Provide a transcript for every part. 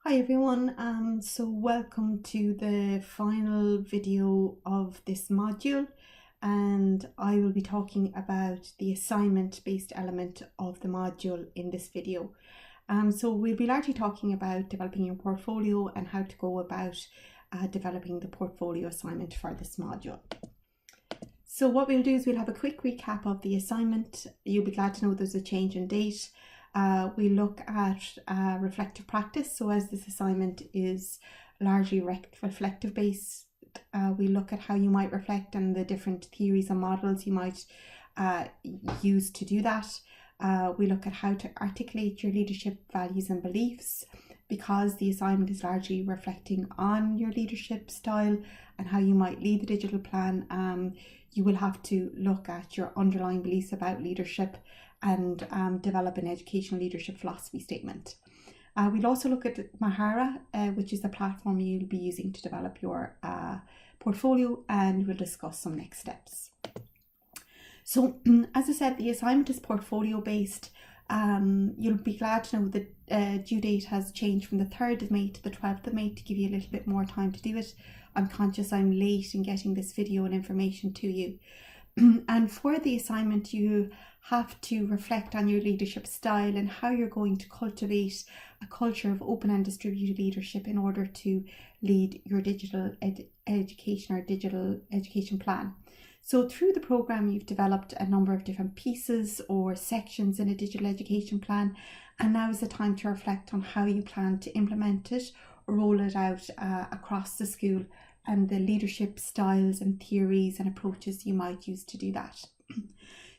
Hi everyone, so welcome to the final video of this module, and I will be talking about the assignment-based element of the module in this video. So we'll be largely talking about developing your portfolio and how to go about developing the portfolio assignment for this module. So what we'll do is we'll have a quick recap of the assignment. You'll be glad to know there's a change in date. We look at reflective practice. So as this assignment is largely reflective based, we look at how you might reflect and the different theories and models you might use to do that. We look at how to articulate your leadership values and beliefs, because the assignment is largely reflecting on your leadership style and how you might lead the digital plan. You will have to look at your underlying beliefs about leadership and develop an educational leadership philosophy statement. We'll also look at Mahara, which is the platform you'll be using to develop your portfolio, and we'll discuss some next steps. So as I said, the assignment is portfolio based. You'll be glad to know that due date has changed from the 3rd of May to the 12th of May to give you a little bit more time to do it. I'm conscious I'm late in getting this video and information to you. And for the assignment, you have to reflect on your leadership style and how you're going to cultivate a culture of open and distributed leadership in order to lead your digital education or digital education plan. So through the program, you've developed a number of different pieces or sections in a digital education plan, and now is the time to reflect on how you plan to implement it or roll it out across the school, and the leadership styles and theories and approaches you might use to do that.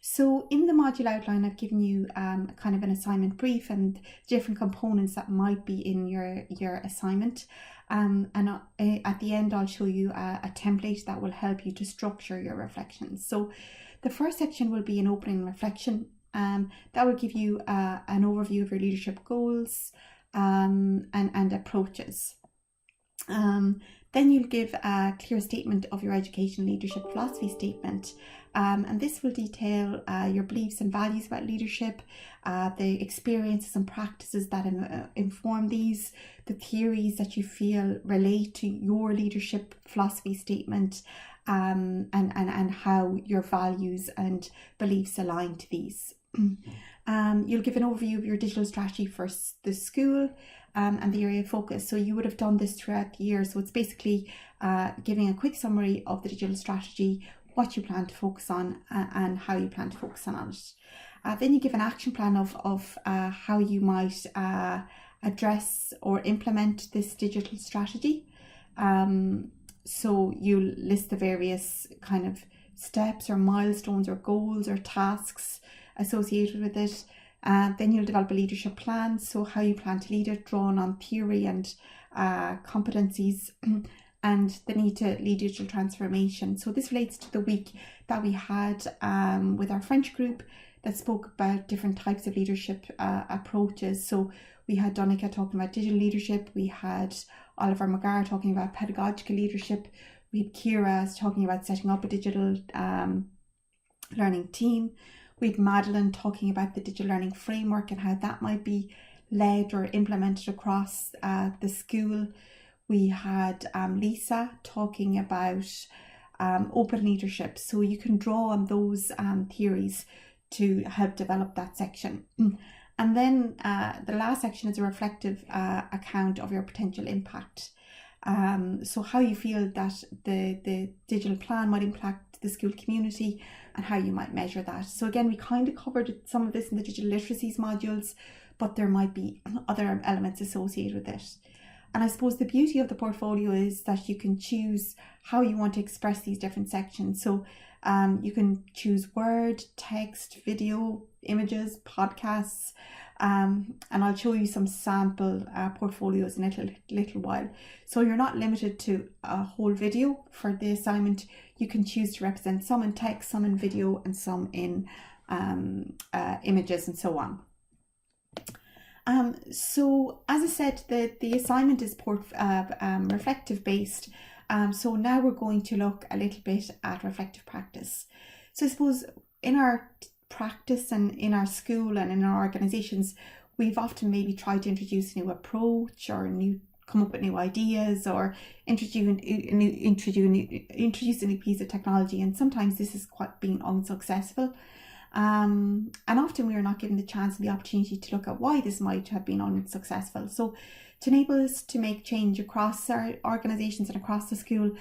So in the module outline, I've given you kind of an assignment brief and different components that might be in your assignment. And at the end, I'll show you a template that will help you to structure your reflections. So the first section will be an opening reflection. That will give you an overview of your leadership goals and approaches. Then you'll give a clear statement of your education leadership philosophy statement, and this will detail your beliefs and values about leadership, the experiences and practices that inform these, the theories that you feel relate to your leadership philosophy statement, and how your values and beliefs align to these. You'll give an overview of your digital strategy for the school and the area of focus. So you would have done this throughout the year. So it's basically giving a quick summary of the digital strategy, what you plan to focus on, and how you plan to focus on it. Then you give an action plan of how you might address or implement this digital strategy. So you list the various kind of steps or milestones or goals or tasks associated with it. Then you'll develop a leadership plan, so how you plan to lead it, drawn on theory and competencies, and the need to lead digital transformation. So this relates to the week that we had with our French group that spoke about different types of leadership approaches. So we had Donica talking about digital leadership, we had Oliver McGarr talking about pedagogical leadership, we had Kira talking about setting up a digital learning team. We had Madeline talking about the digital learning framework and how that might be led or implemented across the school. We had Lisa talking about open leadership. So you can draw on those theories to help develop that section. And then the last section is a reflective account of your potential impact. So how you feel that the digital plan might impact the school community and how you might measure that. So again, we kind of covered some of this in the digital literacies modules, but there might be other elements associated with it. And I suppose the beauty of the portfolio is that you can choose how you want to express these different sections. So you can choose word, text, video, images, podcasts, and I'll show you some sample portfolios in a little while. So you're not limited to a whole video for the assignment. You can choose to represent some in text, some in video, and some in images and so on. So as I said, the assignment is reflective based. So now we're going to look a little bit at reflective practice. So I suppose in our practice and in our school and in our organizations, we've often maybe tried to introduce a new approach or come up with new ideas or introduce a new piece of technology, and sometimes this has quite been unsuccessful. And often we are not given the chance and the opportunity to look at why this might have been unsuccessful. So to enable us to make change across our organisations and across the school,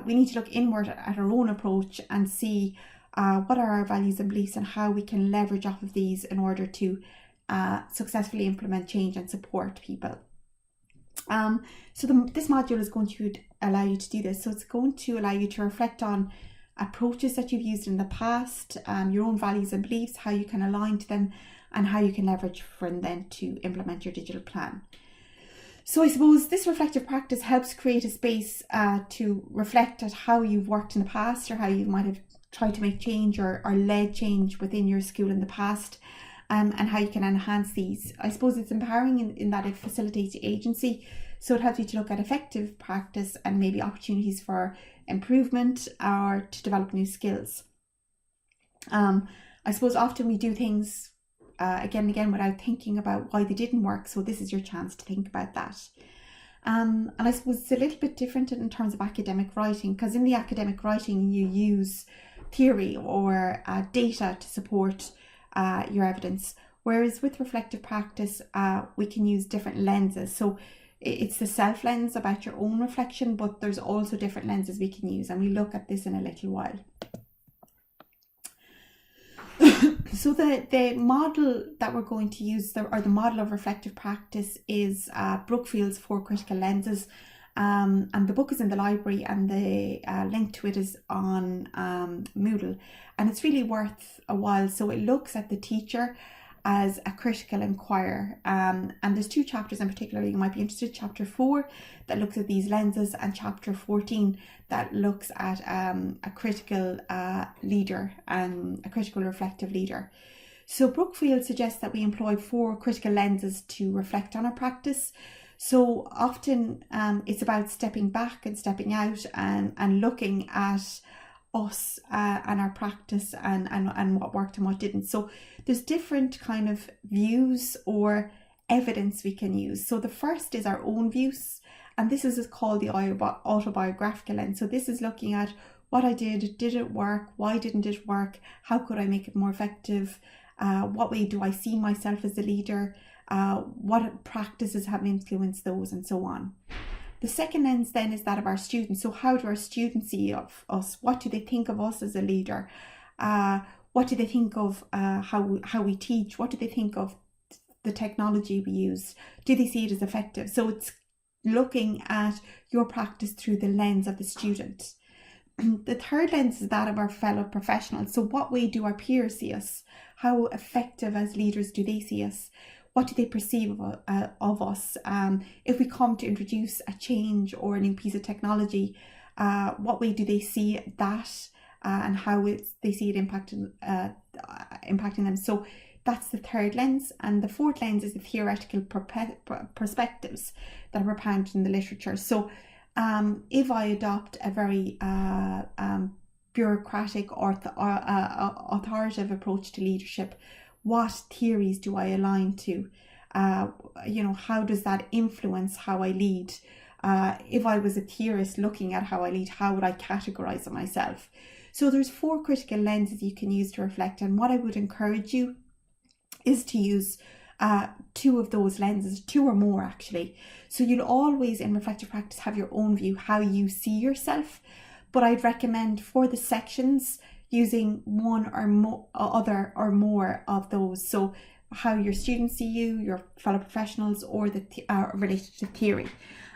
we need to look inward at our own approach and see what are our values and beliefs and how we can leverage off of these in order to successfully implement change and support people. This module is going to allow you to do this. So it's going to allow you to reflect on approaches that you've used in the past, your own values and beliefs, how you can align to them, and how you can leverage from them to implement your digital plan. So I suppose this reflective practice helps create a space to reflect at how you've worked in the past, or how you might have tried to make change or led change within your school in the past, and how you can enhance these. I suppose it's empowering in that it facilitates agency. So it helps you to look at effective practice and maybe opportunities for improvement or to develop new skills. I suppose often we do things again and again without thinking about why they didn't work. So this is your chance to think about that. And I suppose it's a little bit different in terms of academic writing, because in the academic writing you use theory or data to support your evidence, whereas with reflective practice we can use different lenses. So it's the self lens about your own reflection, but there's also different lenses we can use, and we'll look at this in a little while. So the model that we're going to use, the model of reflective practice, is Brookfield's 4 Critical Lenses, and the book is in the library, and the link to it is on Moodle, and it's really worth a while. So it looks at the teacher as a critical inquirer, and there's 2 chapters in particular you might be interested in. Chapter 4 that looks at these lenses, and chapter 14 that looks at a critical leader and a critical reflective leader. So Brookfield suggests that we employ 4 critical lenses to reflect on our practice. So often it's about stepping back and stepping out and looking at us and our practice and what worked and what didn't. So there's different kind of views or evidence we can use. So the first is our own views, and this is called the autobiographical lens. So this is looking at what I did it work, why didn't it work, how could I make it more effective, what way do I see myself as a leader, what practices have influenced those, and so on. The second lens then is that of our students. So how do our students see of us? What do they think of us as a leader? What do they think of how we teach? What do they think of the technology we use? Do they see it as effective? So it's looking at your practice through the lens of the student. The third lens is that of our fellow professionals. So what way do our peers see us? How effective as leaders do they see us? What do they perceive of us? If we come to introduce a change or a new piece of technology, what way do they see that, and how they see it impacting them? So that's the third lens. And the fourth lens is the theoretical perspectives that are propounded in the literature. So if I adopt a very bureaucratic or authoritative approach to leadership, what theories do I align to? How does that influence how I lead? If I was a theorist looking at how I lead, how would I categorize it myself? So there's 4 critical lenses you can use to reflect, and what I would encourage you is to use 2 of those lenses, 2 or more actually. So you'll always in reflective practice have your own view, how you see yourself, but I'd recommend for the sections using one or more of those. So how your students see you, your fellow professionals, or the related to theory.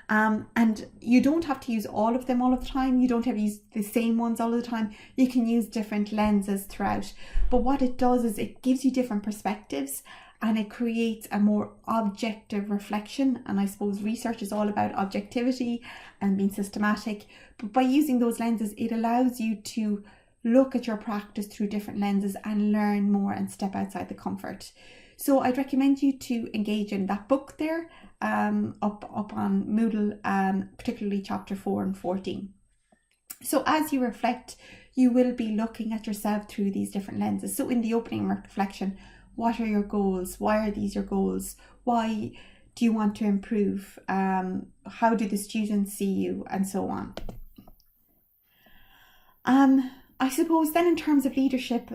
And you don't have to use all of them all of the time. You don't have to use the same ones all of the time. You can use different lenses throughout. But what it does is it gives you different perspectives, and it creates a more objective reflection. And I suppose research is all about objectivity and being systematic. But by using those lenses, it allows you to look at your practice through different lenses and learn more and step outside the comfort. So I'd recommend you to engage in that book there, up on Moodle, particularly chapter 4 and 14. So as you reflect, you will be looking at yourself through these different lenses. So in the opening reflection, What are your goals? Why are these your goals? Why do you want to improve? How do the students see you? And so on. I suppose then in terms of leadership,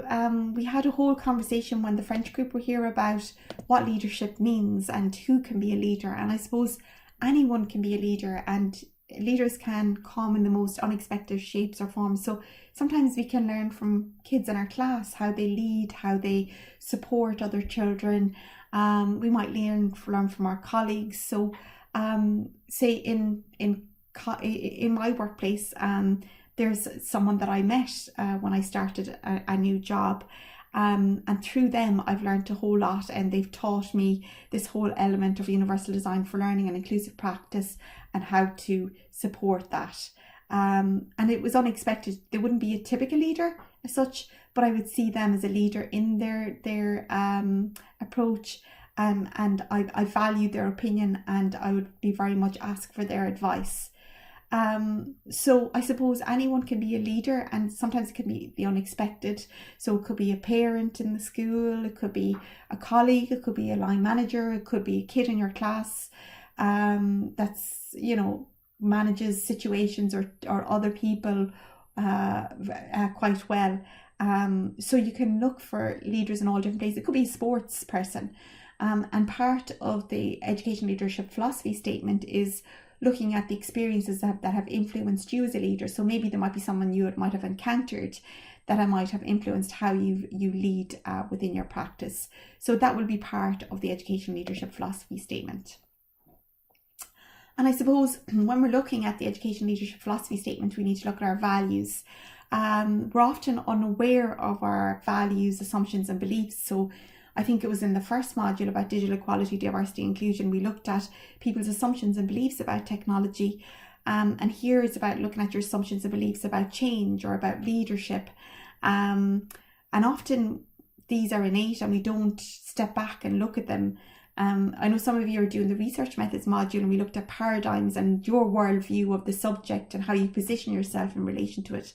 we had a whole conversation when the French group were here about what leadership means and who can be a leader. And I suppose anyone can be a leader, and leaders can come in the most unexpected shapes or forms. So sometimes we can learn from kids in our class how they lead, how they support other children. We might learn from our colleagues. So say in my workplace, there's someone that I met when I started a new job, and through them I've learned a whole lot, and they've taught me this whole element of universal design for learning and inclusive practice and how to support that. And it was unexpected. They wouldn't be a typical leader as such, but I would see them as a leader in their approach, and I valued their opinion, and I would be very much ask for their advice. So I suppose anyone can be a leader, and sometimes it can be the unexpected. So it could be a parent in the school, it could be a colleague, it could be a line manager, it could be a kid in your class that's, manages situations or other people quite well. So you can look for leaders in all different places. It could be a sports person. And part of the education leadership philosophy statement is looking at the experiences that have influenced you as a leader. So maybe there might be someone you might have encountered that might have influenced how you lead within your practice. So that will be part of the education leadership philosophy statement. And I suppose when we're looking at the education leadership philosophy statement, we need to look at our values. We're often unaware of our values, assumptions and beliefs. So I think it was in the first module about digital equality, diversity, inclusion, we looked at people's assumptions and beliefs about technology. And here it's about looking at your assumptions and beliefs about change or about leadership. And often these are innate and we don't step back and look at them. I know some of you are doing the research methods module, and we looked at paradigms and your worldview of the subject and how you position yourself in relation to it.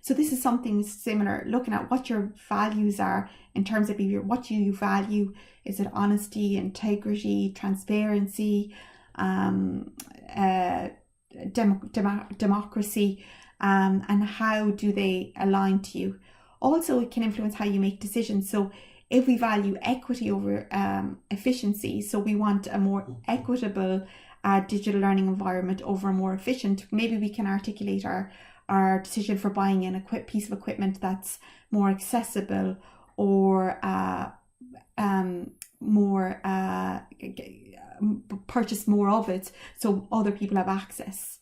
So this is something similar, looking at what your values are in terms of what you value. Is it honesty, integrity, transparency, democracy, and how do they align to you? Also, it can influence how you make decisions. So if we value equity over efficiency, so we want a more equitable digital learning environment over a more efficient, maybe we can articulate our decision for buying in a piece of equipment that's more accessible or purchase more of it so other people have access.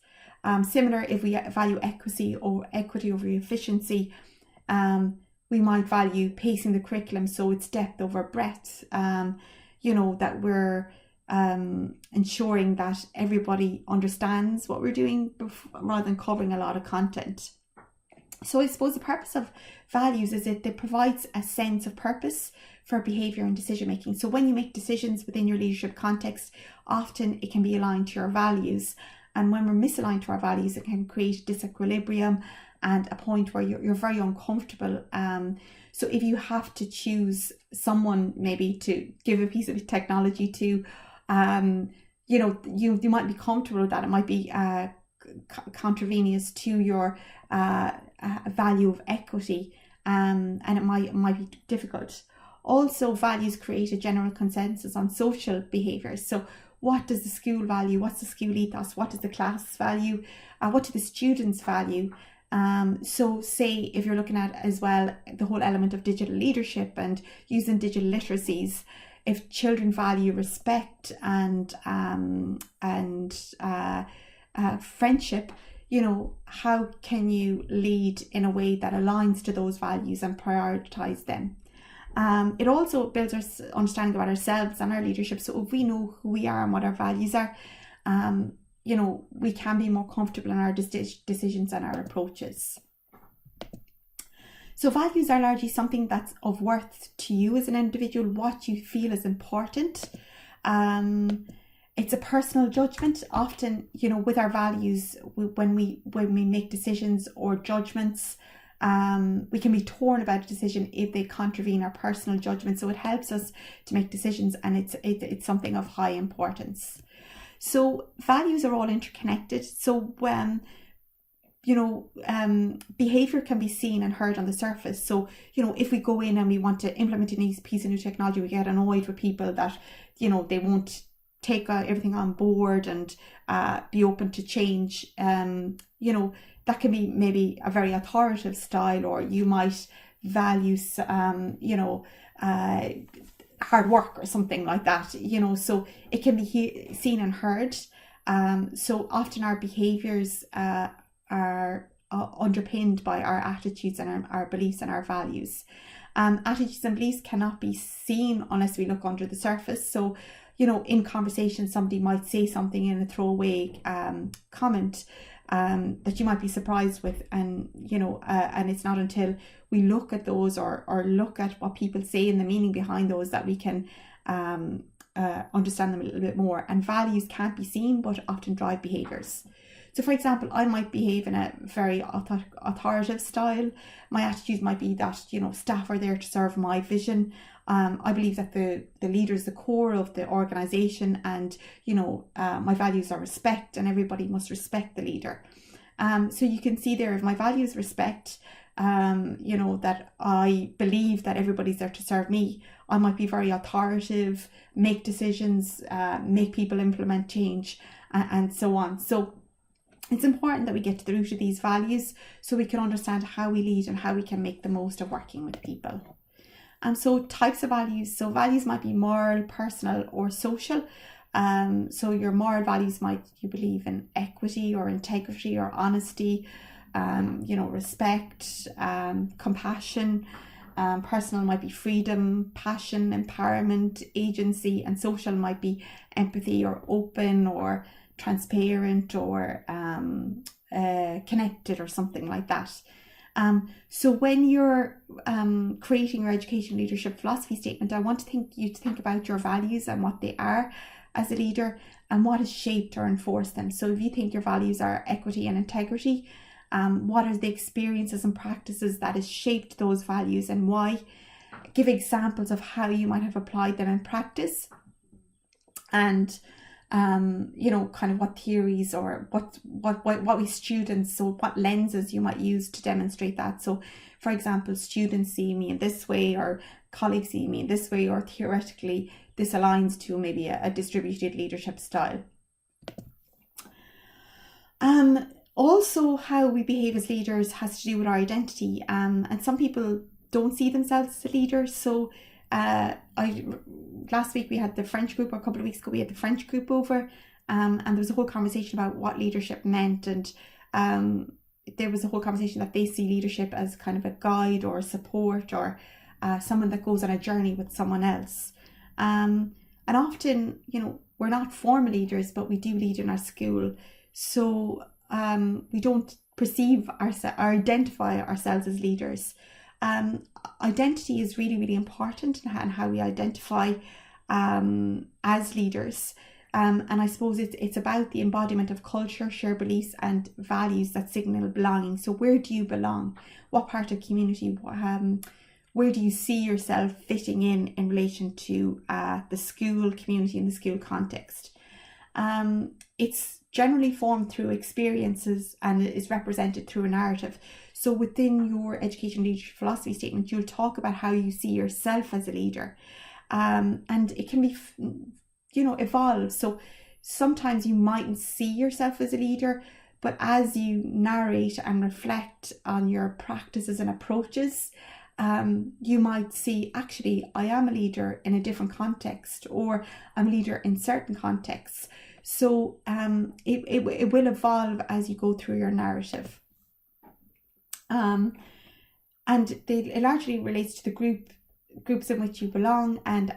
Similar, if we value equity over efficiency, we might value pacing the curriculum so it's depth over breadth, that we're ensuring that everybody understands what we're doing rather than covering a lot of content. So I suppose the purpose of values is it provides a sense of purpose for behaviour and decision making. So when you make decisions within your leadership context, often it can be aligned to your values. And when we're misaligned to our values, it can create disequilibrium and a point where you're very uncomfortable. So if you have to choose someone maybe to give a piece of technology to, you might be comfortable with that. It might be contravenous to your value of equity, and it might be difficult. Also, values create a general consensus on social behaviours. So what does the school value? What's the school ethos? What does the class value? What do the students value? So say if you're looking at as well the whole element of digital leadership and using digital literacies, if children value respect and friendship, how can you lead in a way that aligns to those values and prioritize them? It also builds our understanding about ourselves and our leadership. So if we know who we are and what our values are, we can be more comfortable in our decisions and our approaches. So values are largely something that's of worth to you as an individual, what you feel is important. It's a personal judgment. Often, with our values, when we make decisions or judgments, We can be torn about a decision if they contravene our personal judgment. So it helps us to make decisions, and it's something of high importance. So values are all interconnected. So when behavior can be seen and heard on the surface. So, if we go in and we want to implement a piece of new technology, we get annoyed with people that, they won't take everything on board and be open to change. That can be maybe a very authoritative style, or you might value, hard work or something like that, so it can be seen and heard. So often our behaviors are underpinned by our attitudes and our beliefs and our values. Attitudes and beliefs cannot be seen unless we look under the surface. So, in conversation, somebody might say something in a throwaway comment that you might be surprised with, and and it's not until we look at those or look at what people say and the meaning behind those that we can understand them a little bit more. And values can't be seen but often drive behaviors. So, for example, I might behave in a very authoritative style. My attitude might be that, staff are there to serve my vision. I believe that the leader is the core of the organisation, and, my values are respect, and everybody must respect the leader. So you can see there, if my values respect, that I believe that everybody's there to serve me, I might be very authoritative, make decisions, make people implement change, and so on. So it's important that we get to the root of these values so we can understand how we lead and how we can make the most of working with people. So types of values. So values might be moral, personal, or social. So your moral values might, you believe in equity or integrity or honesty, respect, compassion. Personal might be freedom, passion, empowerment, agency, and social might be empathy or open or transparent or connected or something like that. So when you're creating your education leadership philosophy statement, I want you to think about your values and what they are as a leader and what has shaped or enforced them. So if you think your values are equity and integrity, what are the experiences and practices that has shaped those values and why? Give examples of how you might have applied them in practice, and kind of what theories or what we students, so what lenses you might use to demonstrate that. So, for example, students see me in this way, or colleagues see me in this way, or theoretically this aligns to maybe a distributed leadership style. Also, how we behave as leaders has to do with our identity, and some people don't see themselves as a leader. So last week we had the French group, or a couple of weeks ago we had the French group over, and there was a whole conversation about what leadership meant, and there was a whole conversation that they see leadership as kind of a guide or support, or someone that goes on a journey with someone else. And often, we're not formal leaders, but we do lead in our school. So we don't perceive or identify ourselves as leaders. Identity is really, really important in how we identify as leaders. And I suppose it's about the embodiment of culture, shared beliefs and values that signal belonging. So where do you belong? What part of community? Where do you see yourself fitting in relation to the school community and the school context? It's generally formed through experiences and is represented through a narrative. So within your education leadership philosophy statement, you'll talk about how you see yourself as a leader. And it can be, evolve. So sometimes you mightn't see yourself as a leader, but as you narrate and reflect on your practices and approaches, you might see, actually, I am a leader in a different context, or I'm a leader in certain contexts. So it will evolve as you go through your narrative. And it largely relates to the groups in which you belong, and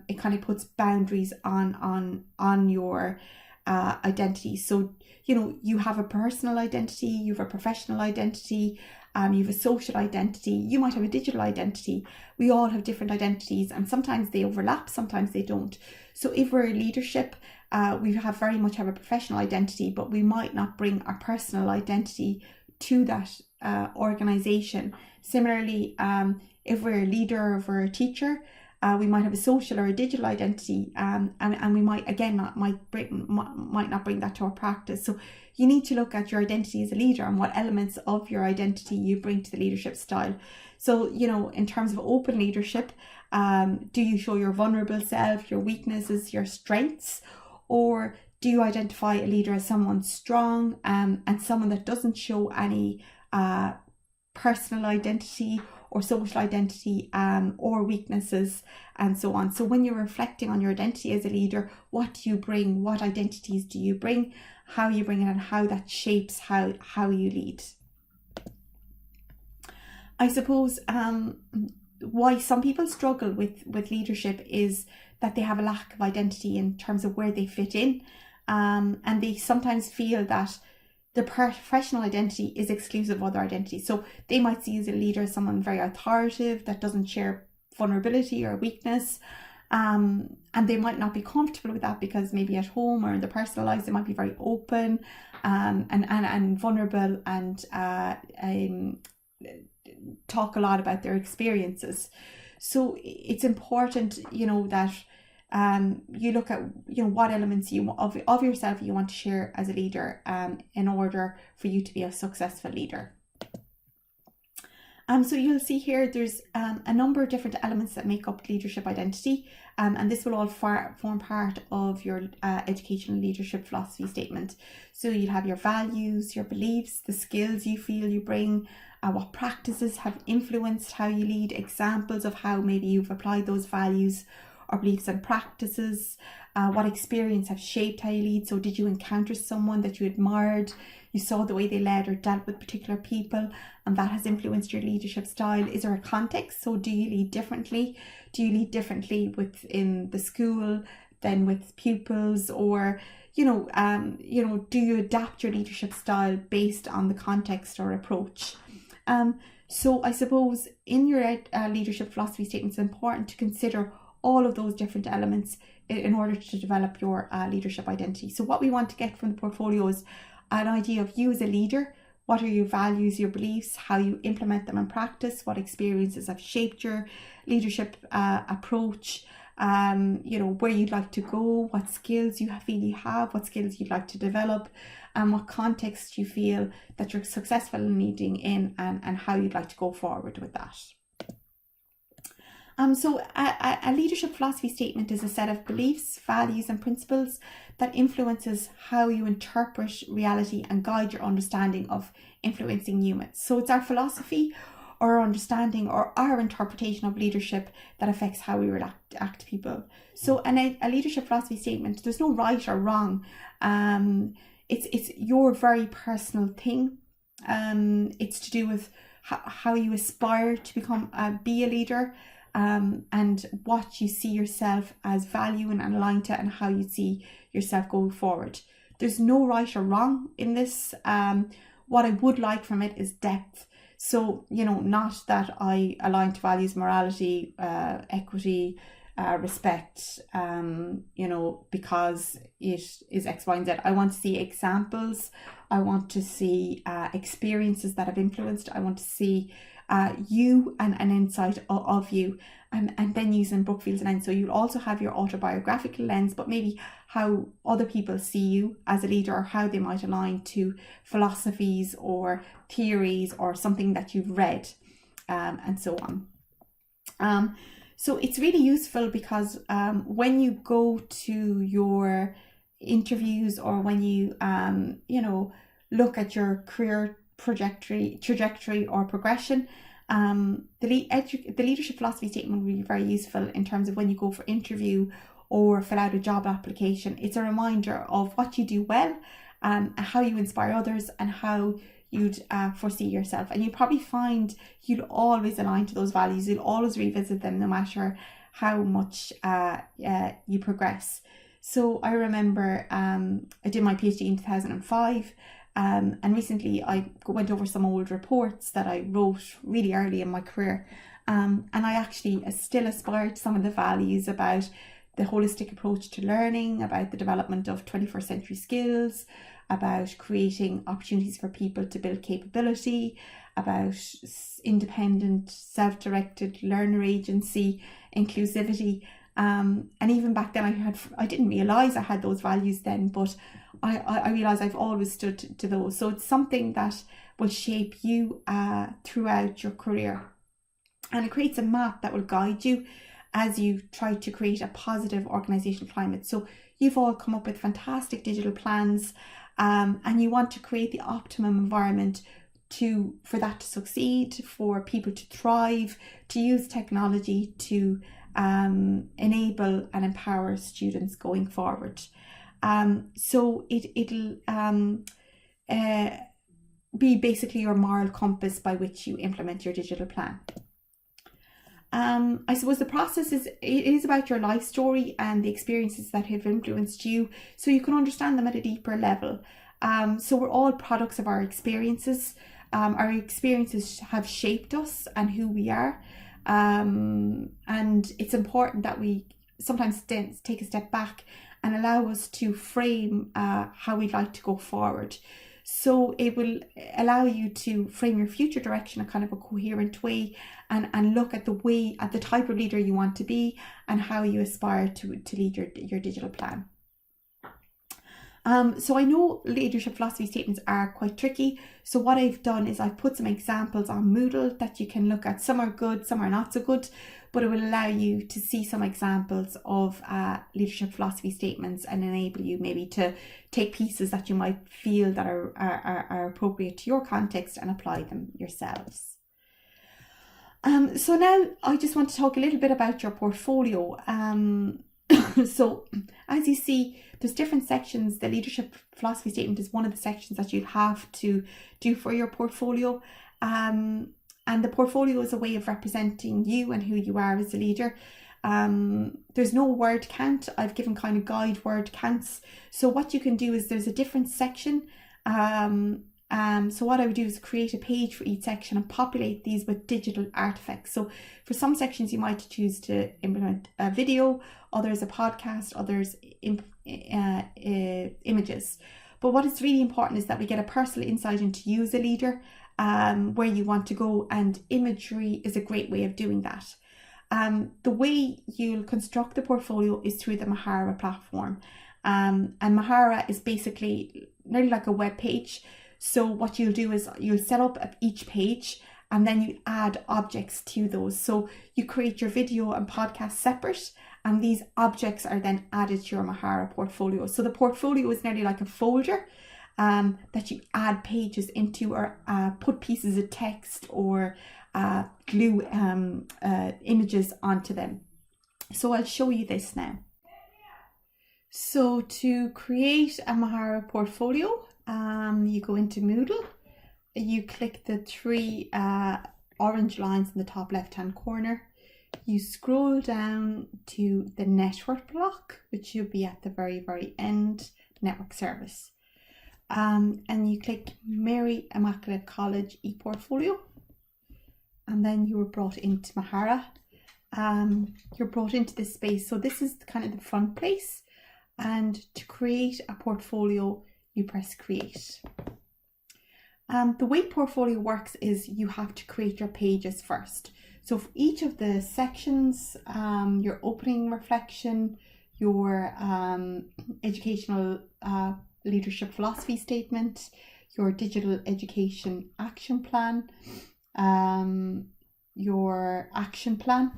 it kind of puts boundaries on your identity. So, you have a personal identity, you have a professional identity, you have a social identity, you might have a digital identity. We all have different identities, and sometimes they overlap, sometimes they don't. So if we're in leadership, we very much have a professional identity, but we might not bring our personal identity to that organization. Similarly, if we're a leader or if we're a teacher, we might have a social or a digital identity, and we might not bring that to our practice. So you need to look at your identity as a leader and what elements of your identity you bring to the leadership style. So, you know, in terms of open leadership, do you show your vulnerable self, your weaknesses, your strengths, or do you identify a leader as someone strong and someone that doesn't show any personal identity or social identity or weaknesses and so on? So when you're reflecting on your identity as a leader, what do you bring? What identities do you bring? How you bring it, and how that shapes how you lead. I suppose why some people struggle with leadership is that they have a lack of identity in terms of where they fit in, and they sometimes feel that the professional identity is exclusive of other identities. So they might see as a leader someone very authoritative that doesn't share vulnerability or weakness, and they might not be comfortable with that because maybe at home or in their personal lives they might be very open and vulnerable and talk a lot about their experiences. So it's important, you know, that you look at, you know, what elements of yourself you want to share as a leader in order for you to be a successful leader. So you'll see here there's a number of different elements that make up leadership identity, and this will all form part of your educational leadership philosophy statement. So you'll have your values, your beliefs, the skills you feel you bring, what practices have influenced how you lead, examples of how maybe you've applied those values or beliefs and practices, what experience have shaped how you lead. So did you encounter someone that you admired, you saw the way they led or dealt with particular people, and that has influenced your leadership style? Is there a context? So do you lead differently? Do you lead differently within the school than with pupils? Or do you adapt your leadership style based on the context or approach? So I suppose in your leadership philosophy statement, it's important to consider all of those different elements in order to develop your leadership identity. So what we want to get from the portfolio is an idea of you as a leader. What are your values, your beliefs, how you implement them in practice, what experiences have shaped your leadership approach, where you'd like to go, what skills you feel you have, what skills you'd like to develop, and what context you feel that you're successful in leading in, and how you'd like to go forward with that. So a leadership philosophy statement is a set of beliefs, values and principles that influences how you interpret reality and guide your understanding of influencing humans. So it's our philosophy or our understanding or our interpretation of leadership that affects how we act to people. So a leadership philosophy statement, there's no right or wrong. It's your very personal thing. It's to do with how you aspire to be a leader. And what you see yourself as value and aligned to, and how you see yourself going forward. There's no right or wrong in this. What I would like from it is depth. So, not that I align to values, morality, equity, respect, because it is X, Y, and Z. I want to see examples. I want to see experiences that have influenced. I want to see you and an insight of you, and then using Brookfield's lens. So you'll also have your autobiographical lens, but maybe how other people see you as a leader, or how they might align to philosophies or theories or something that you've read, and so on. So it's really useful because when you go to your interviews, or when you look at your career trajectory or progression, the leadership philosophy statement will be very useful in terms of when you go for interview or fill out a job application. It's a reminder of what you do well, how you inspire others, and how you'd foresee yourself. And you probably find you'll always align to those values. You'll always revisit them no matter how much you progress. So I remember I did my PhD in 2005. And recently I went over some old reports that I wrote really early in my career. And I actually still aspire to some of the values about the holistic approach to learning, about the development of 21st century skills, about creating opportunities for people to build capability, about independent, self-directed learner agency, inclusivity. And even back then I didn't realise I had those values then, but I realise I've always stood to those. So it's something that will shape you throughout your career. And it creates a map that will guide you as you try to create a positive organisational climate. So you've all come up with fantastic digital plans, and you want to create the optimum environment for that to succeed, for people to thrive, to use technology to enable and empower students going forward. So it'll be basically your moral compass by which you implement your digital plan. I suppose the process is about your life story and the experiences that have influenced you, so you can understand them at a deeper level. So we're all products of our experiences. Our experiences have shaped us and who we are. And it's important that we sometimes take a step back and allow us to frame how we'd like to go forward. So it will allow you to frame your future direction in kind of a coherent way, and look at the type of leader you want to be and how you aspire to lead your digital plan. So I know leadership philosophy statements are quite tricky. So what I've done is I've put some examples on Moodle that you can look at. Some are good, some are not so good, but it will allow you to see some examples of leadership philosophy statements and enable you maybe to take pieces that you might feel that are appropriate to your context and apply them yourselves. So now I just want to talk a little bit about your portfolio. So as you see, there's different sections. The leadership philosophy statement is one of the sections that you have to do for your portfolio. And the portfolio is a way of representing you and who you are as a leader. There's no word count. I've given kind of guide word counts. So what you can do is there's a different section. So what I would do is create a page for each section and populate these with digital artifacts. So for some sections you might choose to implement a video, others a podcast, others images. But what is really important is that we get a personal insight into you as a leader, where you want to go, and imagery is a great way of doing that. The way you'll construct the portfolio is through the Mahara platform. And Mahara is basically nearly like a web page. So what you'll do is you'll set up each page and then you add objects to those. So you create your video and podcast separate, and these objects are then added to your Mahara portfolio. So the portfolio is nearly like a folder that you add pages into, or put pieces of text or glue images onto them. So I'll show you this now. So to create a Mahara portfolio, you go into Moodle, you click the three orange lines in the top left hand corner, you scroll down to the network block, which will be at the very end, network service, and you click Mary Immaculate College ePortfolio, and then you were brought into Mahara. You're brought into this space. So this is kind of the front place, and to create a portfolio you press create. The way portfolio works is you have to create your pages first. So for each of the sections, your opening reflection, your educational leadership philosophy statement, your digital education action plan, your action plan,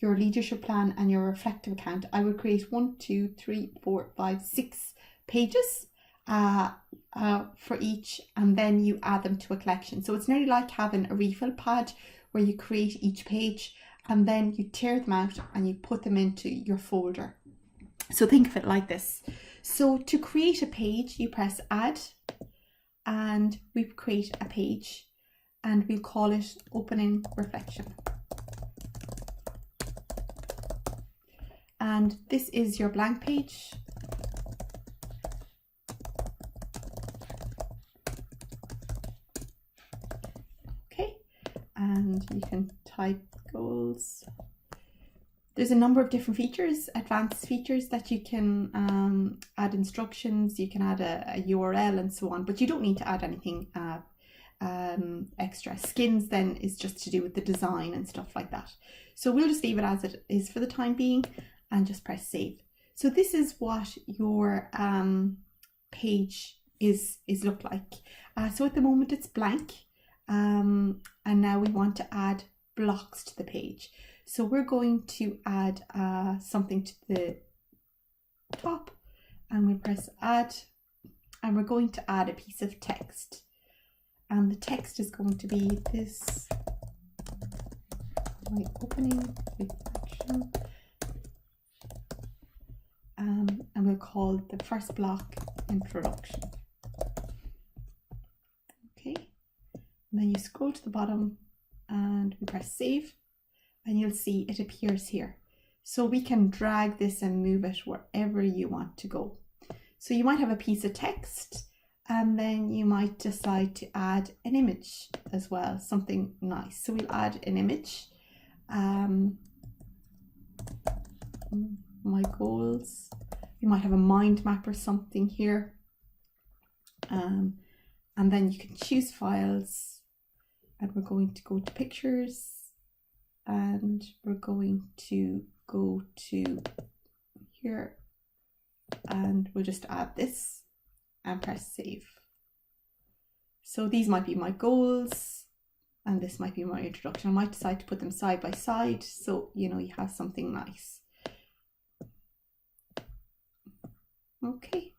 your leadership plan, and your reflective account, I would create 1, 2, 3, 4, 5, 6 pages for each, and then you add them to a collection. So it's nearly like having a refill pad where you create each page and then you tear them out and you put them into your folder. So think of it like this. So to create a page, you press add, and we create a page, and we'll call it opening reflection. And this is your blank page. And you can type goals. There's a number of different features, advanced features that you can add instructions, you can add a URL and so on, but you don't need to add anything extra. Skins then is just to do with the design and stuff like that. So we'll just leave it as it is for the time being and just press save. So this is what your page is look like. So at the moment it's blank, and now we want to add blocks to the page. So we're going to add something to the top, and we press add, and we're going to add a piece of text, and the text is going to be this: my opening action, and we'll call the first block introduction. Okay, and then you scroll to the bottom and we press save, and you'll see it appears here. So we can drag this and move it wherever you want to go. So you might have a piece of text, and then you might decide to add an image as well, something nice. So we'll add an image. My goals. You might have a mind map or something here. And then you can choose files, and we're going to go to pictures, and we're going to go to here, and we'll just add this and press save. So these might be my goals, and this might be my introduction. I might decide to put them side by side, so you know you have something nice. Okay,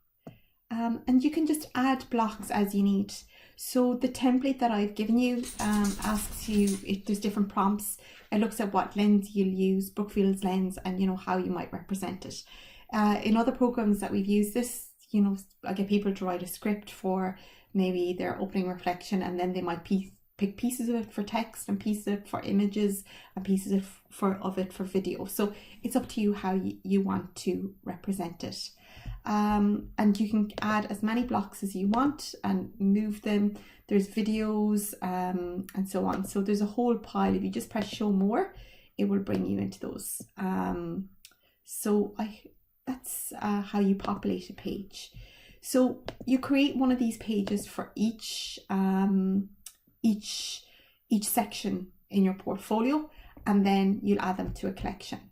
and you can just add blocks as you need. So the template that I've given you asks you if there's different prompts. It looks at what lens you'll use, Brookfield's lens, and you know how you might represent it. In other programs that we've used this, you know, I get people to write a script for maybe their opening reflection, and then they might pick pieces of it for text and pieces of it for images and pieces of it for video. So it's up to you how you want to represent it. And you can add as many blocks as you want and move them. There's videos and so on. So there's a whole pile. If you just press show more, it will bring you into those. That's how you populate a page. So you create one of these pages for each section in your portfolio, and then you'll add them to a collection.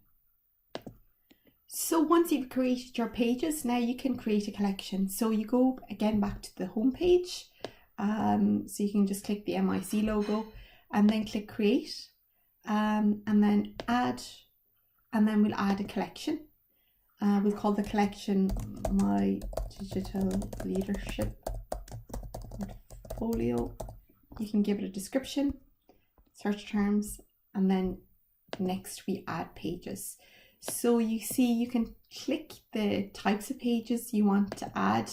So once you've created your pages, now you can create a collection. So you go again back to the home page. So you can just click the MIC logo and then click create, and then add, and then we'll add a collection. We'll call the collection My Digital Leadership Portfolio. You can give it a description, search terms, and then next we add pages. So you see you can click the types of pages you want to add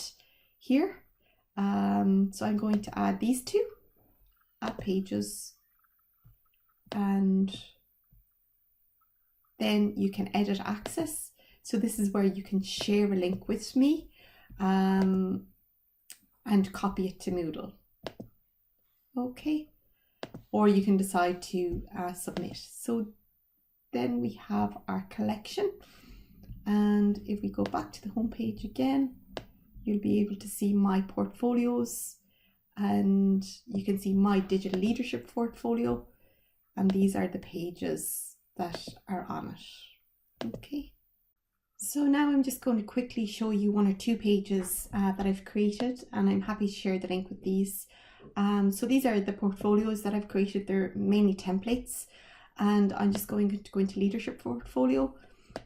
here. So I'm going to add these two, add pages, and then you can edit access. So this is where you can share a link with me and copy it to Moodle. Okay, or you can decide to submit. So then we have our collection, and if we go back to the home page again, you'll be able to see my portfolios, and you can see my digital leadership portfolio, and these are the pages that are on it. Okay, so now I'm just going to quickly show you one or two pages that I've created, and I'm happy to share the link with these. So these are the portfolios that I've created. They're mainly templates, and I'm just going to go into leadership portfolio,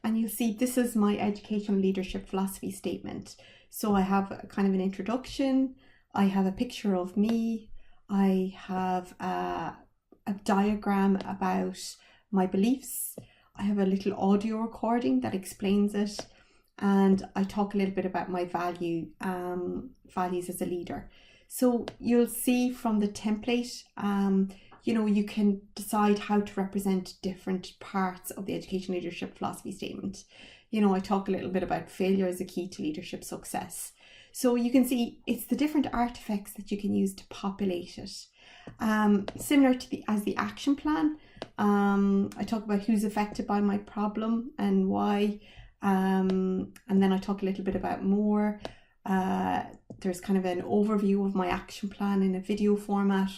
and you'll see this is my educational leadership philosophy statement. So I have a kind of an introduction, I have a picture of me, I have a diagram about my beliefs, I have a little audio recording that explains it, and I talk a little bit about my values as a leader. So you'll see from the template, you know, you can decide how to represent different parts of the education leadership philosophy statement. You know, I talk a little bit about failure as a key to leadership success. So you can see it's the different artifacts that you can use to populate it. Similar to as the action plan, I talk about who's affected by my problem and why. And then I talk a little bit about more. There's kind of an overview of my action plan in a video format.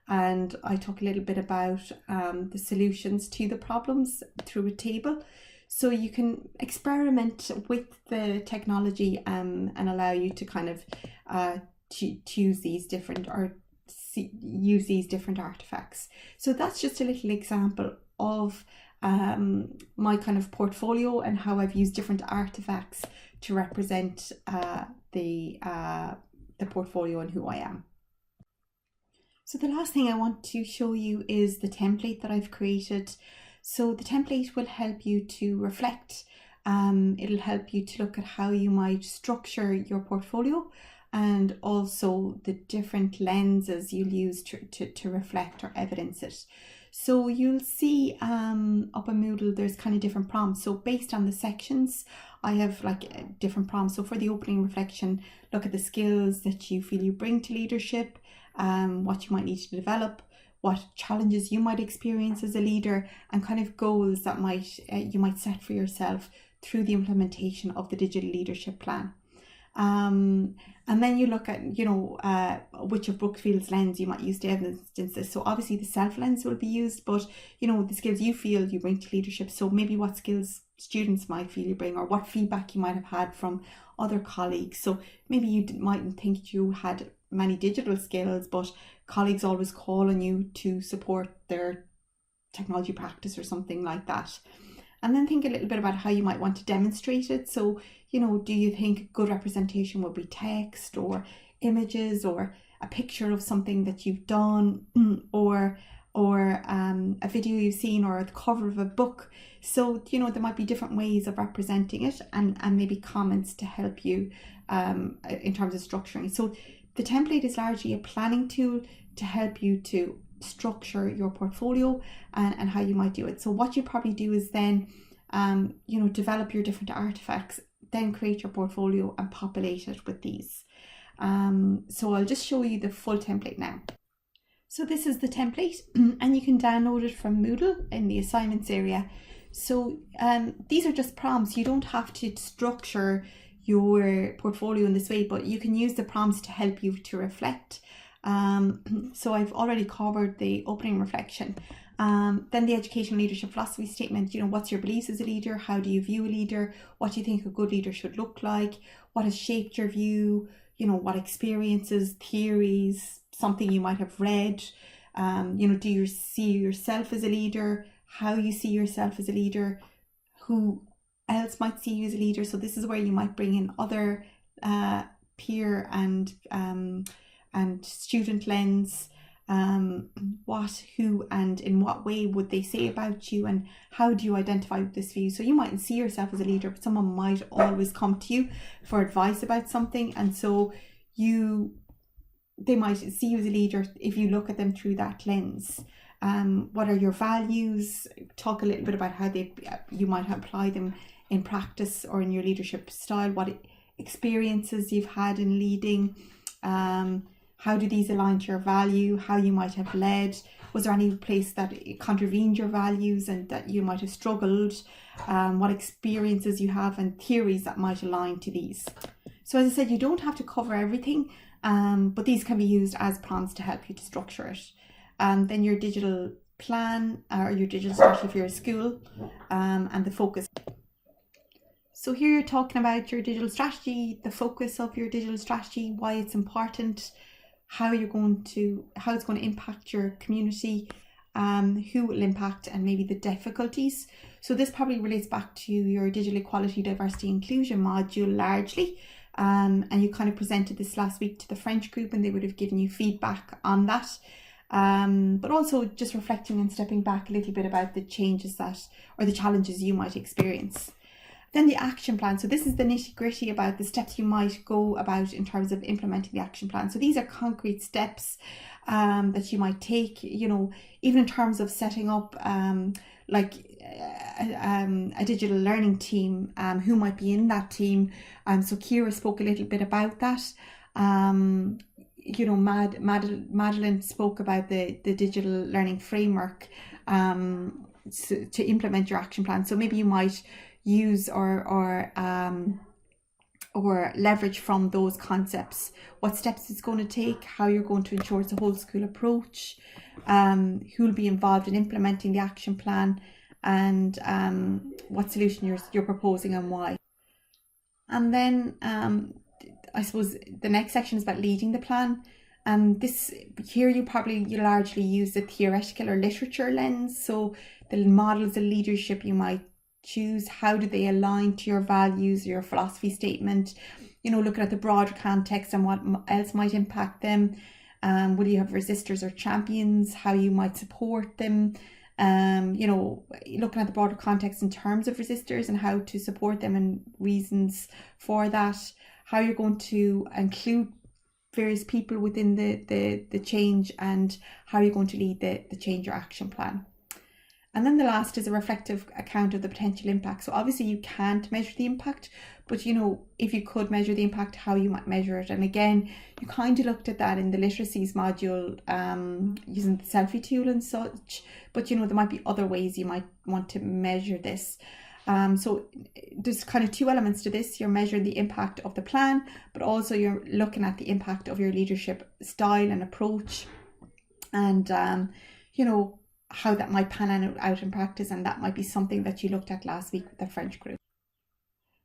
And I talk a little bit about the solutions to the problems through a table. So you can experiment with the technology and allow you to kind of choose these different use these different artifacts. So that's just a little example of my kind of portfolio and how I've used different artifacts to represent the portfolio and who I am. So the last thing I want to show you is the template that I've created. So the template will help you to reflect. It'll help you to look at how you might structure your portfolio and also the different lenses you'll use to reflect or evidence it. So you'll see up on Moodle there's kind of different prompts. So based on the sections, I have like different prompts. So for the opening reflection, look at the skills that you feel you bring to leadership, what you might need to develop, what challenges you might experience as a leader, and kind of goals that you might set for yourself through the implementation of the digital leadership plan. And then you look at, which of Brookfield's lens you might use to evidence this. So obviously the self lens will be used, but the skills you feel you bring to leadership. So maybe what skills students might feel you bring, or what feedback you might have had from other colleagues. So maybe you mightn't think you had many digital skills, but colleagues always call on you to support their technology practice or something like that. And then think a little bit about how you might want to demonstrate it. So, do you think good representation would be text or images or a picture of something that you've done, or a video you've seen, or the cover of a book? So, there might be different ways of representing it, and maybe comments to help you in terms of structuring. So the template is largely a planning tool to help you to structure your portfolio and how you might do it. So what you probably do is then, develop your different artifacts, then create your portfolio and populate it with these. So I'll just show you the full template now. So this is the template and you can download it from Moodle in the assignments area. So these are just prompts. You don't have to structure your portfolio in this way, but you can use the prompts to help you to reflect. So I've already covered the opening reflection. Then the education leadership philosophy statement, what's your beliefs as a leader? How do you view a leader? What do you think a good leader should look like? What has shaped your view? What experiences, theories, something you might have read? Do you see yourself as a leader? How you see yourself as a leader? Who else might see you as a leader? So this is where you might bring in other peer and student lens. What, who, and in what way would they say about you, and how do you identify with this view? So you mightn't see yourself as a leader, but someone might always come to you for advice about something, and so they might see you as a leader if you look at them through that lens. What are your values? Talk a little bit about how you might apply them in practice or in your leadership style. What experiences you've had in leading. How do these align to your value? How you might have led? Was there any place that contravened your values and that you might have struggled? What experiences you have and theories that might align to these. So as I said, you don't have to cover everything, but these can be used as prompts to help you to structure it. Then your digital plan or your digital strategy for your school, and the focus. So here you're talking about your digital strategy, the focus of your digital strategy, why it's important, how it's going to impact your community, who it will impact, and maybe the difficulties. So this probably relates back to your digital equality, diversity, inclusion module largely. And you kind of presented this last week to the French group and they would have given you feedback on that. But also just reflecting and stepping back a little bit about the changes or the challenges you might experience. Then the action plan. So this is the nitty gritty about the steps you might go about in terms of implementing the action plan. So these are concrete steps that you might take, even in terms of setting up a digital learning team, who might be in that team. So Kira spoke a little bit about that. Madeline spoke about the digital learning framework. to implement your action plan. So maybe you might use or leverage from those concepts, what steps it's going to take, how you're going to ensure it's a whole school approach, who'll be involved in implementing the action plan, and what solution you're proposing and why. And then I suppose the next section is about leading the plan. This here you largely use the theoretical or literature lens. So the models of leadership you might choose, how do they align to your values, your philosophy statement, looking at the broader context and what else might impact them. Will you have resistors or champions, how you might support them, looking at the broader context in terms of resistors and how to support them and reasons for that, how you're going to include various people within the change, and how you're going to lead the change or action plan. And then the last is a reflective account of the potential impact. So obviously you can't measure the impact, but if you could measure the impact, how you might measure it. And again, you kind of looked at that in the literacies module, using the selfie tool and such, but there might be other ways you might want to measure this. So there's kind of two elements to this. You're measuring the impact of the plan, but also you're looking at the impact of your leadership style and approach, and how that might pan out in practice. And that might be something that you looked at last week with the French group.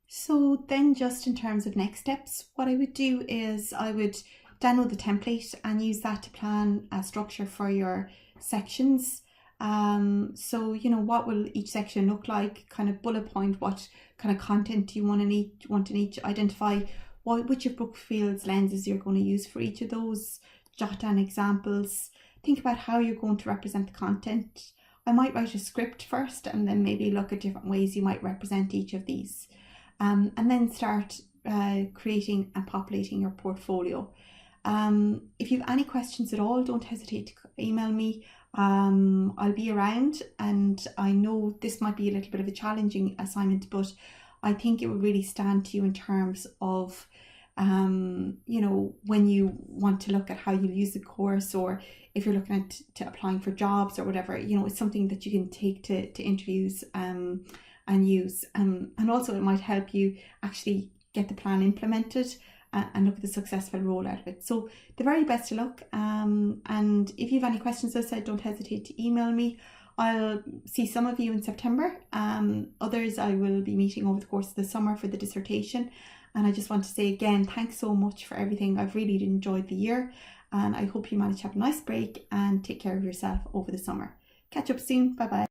So then, just in terms of next steps, what I would do is I would download the template and use that to plan a structure for your sections. So what will each section look like, kind of bullet point what kind of content do you want in each, identify which of Brookfield's lenses you're going to use for each of those, jot down examples, think about how you're going to represent the content. I might write a script first and then maybe look at different ways you might represent each of these, and then start creating and populating your portfolio. If you have any questions at all, don't hesitate to email me. I'll be around, and I know this might be a little bit of a challenging assignment, but I think it would really stand to you in terms of when you want to look at how you use the course, or if you're looking at to applying for jobs or whatever, it's something that you can take to interviews and use, and also it might help you actually get the plan implemented and look at the successful rollout of it. So the very best of luck, and if you have any questions, as I said, don't hesitate to email me. I'll see some of you in September, others I will be meeting over the course of the summer for the dissertation. And I just want to say again, thanks so much for everything. I've really enjoyed the year, and I hope you manage to have a nice break and take care of yourself over the summer. Catch up soon. Bye bye.